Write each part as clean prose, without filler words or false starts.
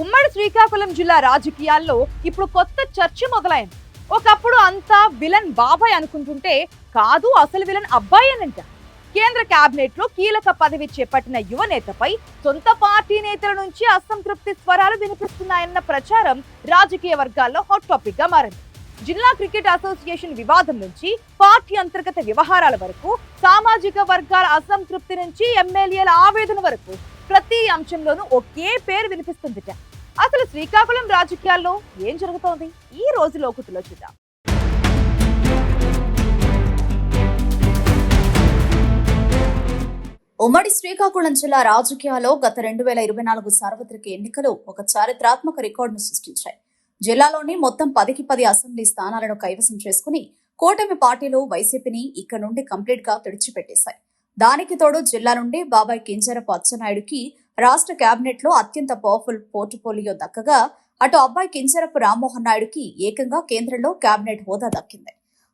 ఉమ్మడి శ్రీకాకుళం జిల్లా రాజకీయాల్లో ఇప్పుడు కొత్త చర్చ మొదలైంది. ఒకప్పుడు అంతా విలన్ బాబాయ్ అనుకుంటుంటే కాదు, అసలు విలన్ అబ్బాయేనంట. కేంద్ర కేబినెట్ లో కీలక పదవి చేపట్టిన యువ నేతపై సొంత పార్టీ నేతల నుంచి అసంతృప్తి స్వరాలు వినిపిస్తున్నాయన్న ప్రచారం రాజకీయ వర్గాల్లో హాట్ టాపిక్ గా మారింది. జిల్లా క్రికెట్ అసోసియేషన్ వివాదం నుంచి పార్టీ అంతర్గత వ్యవహారాల వరకు, సామాజిక వర్గాల అసంతృప్తి నుంచి ఎమ్మెల్యేల ఆవేదన వరకు ప్రతి అంశంలోనూ ఒకే పేరు వినిపిస్తుందిట. అసలు శ్రీకాకుళం రాజకీయాల్లో ఏం జరుగుతోంది? ఈ రోజు లోకుతులో చూద్దాం. ఉమ్మడి శ్రీకాకుళం జిల్లా రాజకీయాల్లో గత 2024 సార్వత్రిక ఎన్నికలు ఒక చారిత్రాత్మక రికార్డును సృష్టించాయి. జిల్లాలోని మొత్తం 10కి 10 అసెంబ్లీ స్థానాలను కైవసం చేసుకుని కూటమి పార్టీలు వైసీపీని ఇక్కడ నుండి కంప్లీట్ గా తుడిచిపెట్టేశాయి. దానికి తోడు జిల్లా నుండి బాబాయ్ కింజరపు అచ్చెన్నాయుడుకి రాష్ట్ర కేబినెట్ లో అత్యంత పవర్ఫుల్ పోర్టుఫోలియో దక్కగా, అటు అబ్బాయి కింజరపు రామ్మోహన్ నాయుడుకి ఏకంగా కేంద్రంలో కేబినెట్ హోదా దక్కింది.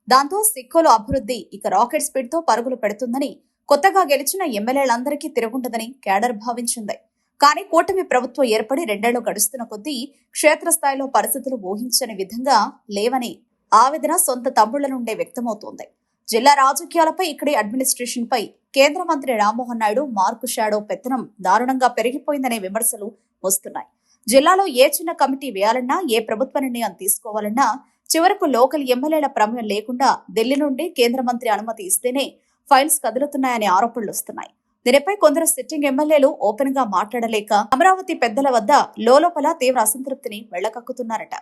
దాంతో సిక్కుల అభివృద్ధి ఇక రాకెట్ స్పీడ్ తో పరుగులు పెడుతుందని, కొత్తగా గెలిచిన ఎమ్మెల్యేలందరికీ తిరుగుండదని కేడర్ భావించింది. కానీ కూటమి ప్రభుత్వం ఏర్పడి 2 ఏళ్లు గడుస్తున్న కొద్దీ క్షేత్రస్థాయిలో పరిస్థితులు ఊహించని విధంగా లేవని ఆవేదన సొంత తమ్ముళ్ల నుండే వ్యక్తమవుతోంది. జిల్లా రాజకీయాలపై, ఇక్కడి అడ్మినిస్ట్రేషన్ పై కేంద్ర మంత్రి రామ్మోహన్ నాయుడు మార్కు షాడో పెత్తనం దారుణంగా పెరిగిపోయిందనే విమర్శలు వస్తున్నాయి. జిల్లాలో ఏ చిన్న కమిటీ వేయాలన్నా, ఏ ప్రభుత్వ నిర్ణయం తీసుకోవాలన్నా చివరకు లోకల్ ఎమ్మెల్యేల ప్రమేయం లేకుండా ఢిల్లీ నుండి కేంద్ర మంత్రి అనుమతి ఇస్తేనే ఫైల్స్ కదులుతున్నాయనే ఆరోపణలు వస్తున్నాయి. దీనిపై కొందరు సిట్టింగ్ ఎమ్మెల్యేలు ఓపెన్ గా మాట్లాడలేక అమరావతి పెద్దల వద్ద లోలోపల తీవ్ర అసంతృప్తిని వెళ్లకక్కుతున్నారట.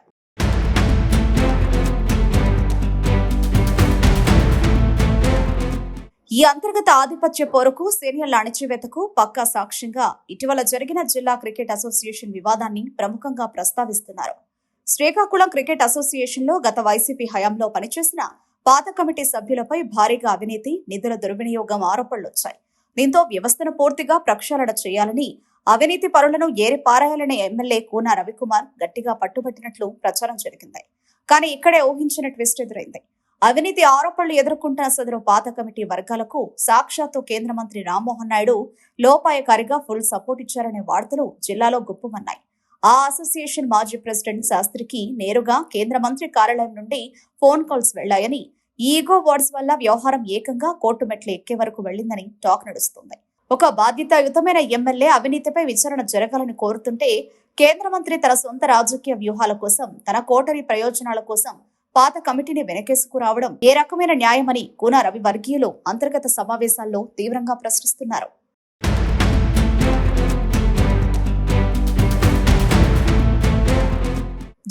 ఈ అంతర్గత ఆధిపత్య పోరుకు, సీనియర్ల అణచివేతకు పక్కా సాక్ష్యంగా ఇటీవల జరిగిన జిల్లా క్రికెట్ అసోసియేషన్ వివాదాన్ని ప్రముఖంగా ప్రస్తావిస్తున్నారు. శ్రీకాకుళం క్రికెట్ అసోసియేషన్ లో గత వైసీపీ హయాంలో పనిచేసిన పాత కమిటీ సభ్యులపై భారీగా అవినీతి, నిధుల దుర్వినియోగం ఆరోపణలొచ్చాయి. దీంతో వ్యవస్థను పూర్తిగా ప్రక్షాళన చేయాలని, అవినీతి పరులను ఏరిపారాయాలనే ఎమ్మెల్యే కూన రవికుమార్ గట్టిగా పట్టుబట్టినట్లు ప్రచారం జరిగింది. కానీ ఇక్కడే ఊహించిన ట్విస్ట్ ఎదురైంది. అవినీతి ఆరోపణలు ఎదుర్కొంటున్న సదరు పాత కమిటీ వర్గాలకు సాక్షాత్తు కేంద్ర మంత్రి రామ్మోహన్ నాయుడు లోపాయకారిగా ఫుల్ సపోర్ట్ ఇచ్చారనే వార్తలు జిల్లాలో గుప్పుమన్నాయి. ఆ అసోసియేషన్ మాజీ ప్రెసిడెంట్ శాస్త్రికి నేరుగా కేంద్ర మంత్రి కార్యాలయం నుండి ఫోన్ కాల్స్ వెళ్లాయని, ఈగో వర్డ్స్ వల్ల వ్యవహారం ఏకంగా కోర్టు మెట్లు ఎక్కే వరకు వెళ్లిందని టాక్ నడుస్తుంది. ఒక బాధ్యతాయుతమైన ఎమ్మెల్యే అవినీతిపై విచారణ జరగాలని కోరుతుంటే, కేంద్ర మంత్రి తన సొంత రాజకీయ వ్యూహాల కోసం, తన కోటరీ ప్రయోజనాల కోసం పాత కమిటీని వెనకేసుకురావడం ఏ రకమైన న్యాయమని కూన రవి వర్గీయులు అంతర్గత సమావేశాల్లో తీవ్రంగా ప్రశ్నిస్తున్నారు.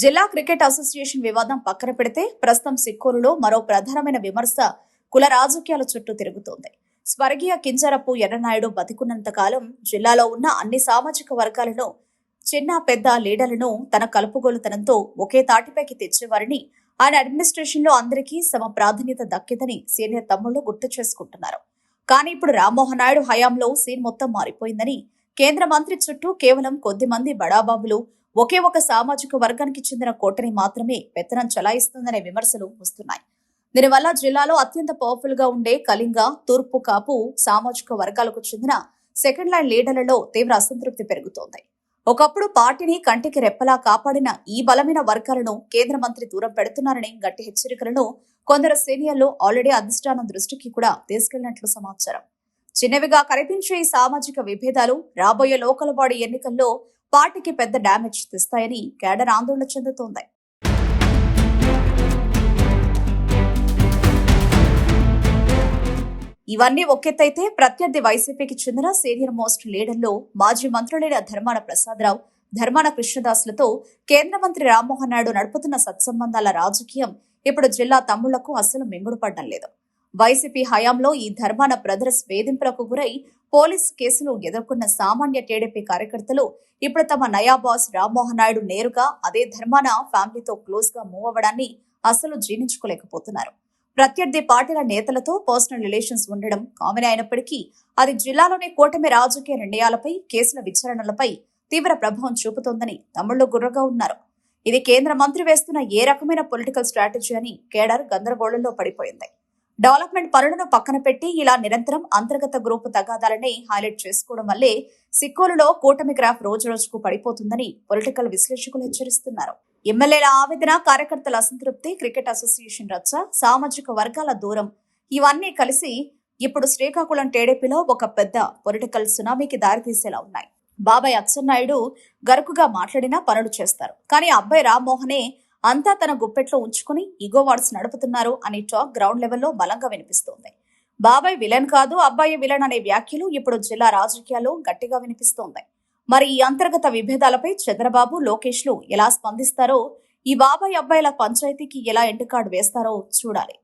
జిల్లా క్రికెట్ అసోసియేషన్ వివాదం పక్కన పెడితే, ప్రస్తుతం సిక్కూరులో మరో ప్రధానమైన విమర్శ కుల రాజకీయాల చుట్టూ తిరుగుతోంది. స్వర్గీయ కింజరపు ఎర్రనాయుడు బతికున్నంత కాలం జిల్లాలో ఉన్న అన్ని సామాజిక వర్గాలను, చిన్న పెద్ద లీడర్లను తన కలుపుగోలుతనంతో ఒకే తాటిపైకి తెచ్చేవారని, ఆయన అడ్మినిస్ట్రేషన్ లో అందరికీ సమ ప్రాధాన్యత దక్కిందని సీనియర్ తమ్ముళ్లు గుర్తు చేసుకుంటున్నారు. కానీ ఇప్పుడు రామ్మోహన్ నాయుడు హయాంలో సీన్ మొత్తం మారిపోయిందని, కేంద్ర మంత్రి చుట్టూ కేవలం కొద్ది మంది బడాబాబులు, ఒకే ఒక సామాజిక వర్గానికి చెందిన కోటని మాత్రమే పెత్తనం చలాయిస్తుందనే విమర్శలు వస్తున్నాయి. దీనివల్ల జిల్లాలో అత్యంత పవర్ఫుల్ గా ఉండే కళింగ, తూర్పు కాపు సామాజిక వర్గాలకు చెందిన సెకండ్ లైన్ లీడర్లలో తీవ్ర అసంతృప్తి పెరుగుతోంది. ఒకప్పుడు పార్టీని కంటికి రెప్పలా కాపాడిన ఈ బలమైన వర్గాలను కేంద్ర మంత్రి దూరం పెడుతున్నారని గట్టి హెచ్చరికలను కొందరు సీనియర్లు ఆల్రెడీ అధిష్టానం దృష్టికి కూడా తీసుకెళ్లినట్లు సమాచారం. చిన్నవిగా కనిపించే ఈ సామాజిక విభేదాలు రాబోయే లోకల్ బాడీ ఎన్నికల్లో పార్టీకి పెద్ద డ్యామేజ్ తెస్తాయని కేడర్ ఆందోళన చెందుతోంది. ఇవన్నీ ఒకెత్తైతే, ప్రత్యర్థి వైసీపీకి చెందిన సీనియర్ మోస్ట్ లీడర్లు మాజీ మంత్రులైన ధర్మాన ప్రసాదరావు, ధర్మాన కృష్ణదాసులతో కేంద్ర మంత్రి రామ్మోహన్ నాయుడు నడుపుతున్న సత్సంబంధాల రాజకీయం ఇప్పుడు జిల్లా తమ్ముళ్లకు అస్సలు మింగుడుపడ్డం లేదు. వైసీపీ హయాంలో ఈ ధర్మాన బ్రదర్స్ వేధింపులకు గురై పోలీస్ కేసులు ఎదుర్కొన్న సామాన్య టీడీపీ కార్యకర్తలు ఇప్పుడు తమ నయా బాస్ రామ్మోహన్ నాయుడు నేరుగా అదే ధర్మాన ఫ్యామిలీతో క్లోజ్ గా మూవ్ అవ్వడాన్ని అస్సలు జీర్ణించుకోలేకపోతున్నారు. ప్రత్యర్థి పార్టీల నేతలతో పర్సనల్ రిలేషన్స్ ఉండడం కామన్ అయినప్పటికీ, అది జిల్లాలోని కూటమి రాజకీయ నిర్ణయాలపై, కేసుల విచారణలపై తీవ్ర ప్రభావం చూపుతోందని తమ్ముళ్లు గుర్రగా ఉన్నారు. ఇది కేంద్ర మంత్రి వేస్తున్న ఏ రకమైన పొలిటికల్ స్ట్రాటజీ అని కేడర్ గందరగోళంలో పడిపోయింది. డెవలప్మెంట్ పనులను పక్కన పెట్టి ఇలా నిరంతరం అంతర్గత గ్రూపు తగాదాలని హైలైట్ చేసుకోవడం వల్లే సిక్కోలులో కూటమి గ్రాఫ్ రోజు రోజుకు పడిపోతుందని పొలిటికల్ విశ్లేషకులు హెచ్చరిస్తున్నారు. ఎమ్మెల్యేల ఆవేదన, కార్యకర్తల అసంతృప్తి, క్రికెట్ అసోసియేషన్ రచ్చ, సామాజిక వర్గాల దూరం ఇవన్నీ కలిసి ఇప్పుడు శ్రీకాకుళం టీడీపీలో ఒక పెద్ద పొలిటికల్ సునామీకి దారితీసేలా ఉన్నాయి. బాబాయ్ అచ్చెన్నాయుడు గరుకుగా మాట్లాడినా పనులు చేస్తారు. కానీ అబ్బాయి రామ్మోహనే అంతా తన గుప్పెట్లో ఉంచుకుని ఈగో వార్డ్స్ నడుపుతున్నారు అనే టాక్ గ్రౌండ్ లెవెల్లో బలంగా వినిపిస్తోంది. బాబాయ్ విలన్ కాదు, అబ్బాయి విలన్ అనే వ్యాఖ్యలు ఇప్పుడు జిల్లా రాజకీయాల్లో గట్టిగా వినిపిస్తోంది. మరి ఈ అంతర్గత విభేదాలపై చంద్రబాబు, లోకేష్లు ఎలా స్పందిస్తారో, ఈ బాబాయ్ అబ్బాయిల పంచాయతీకి ఎలా ఎండ్ కార్డు వేస్తారో చూడాలి.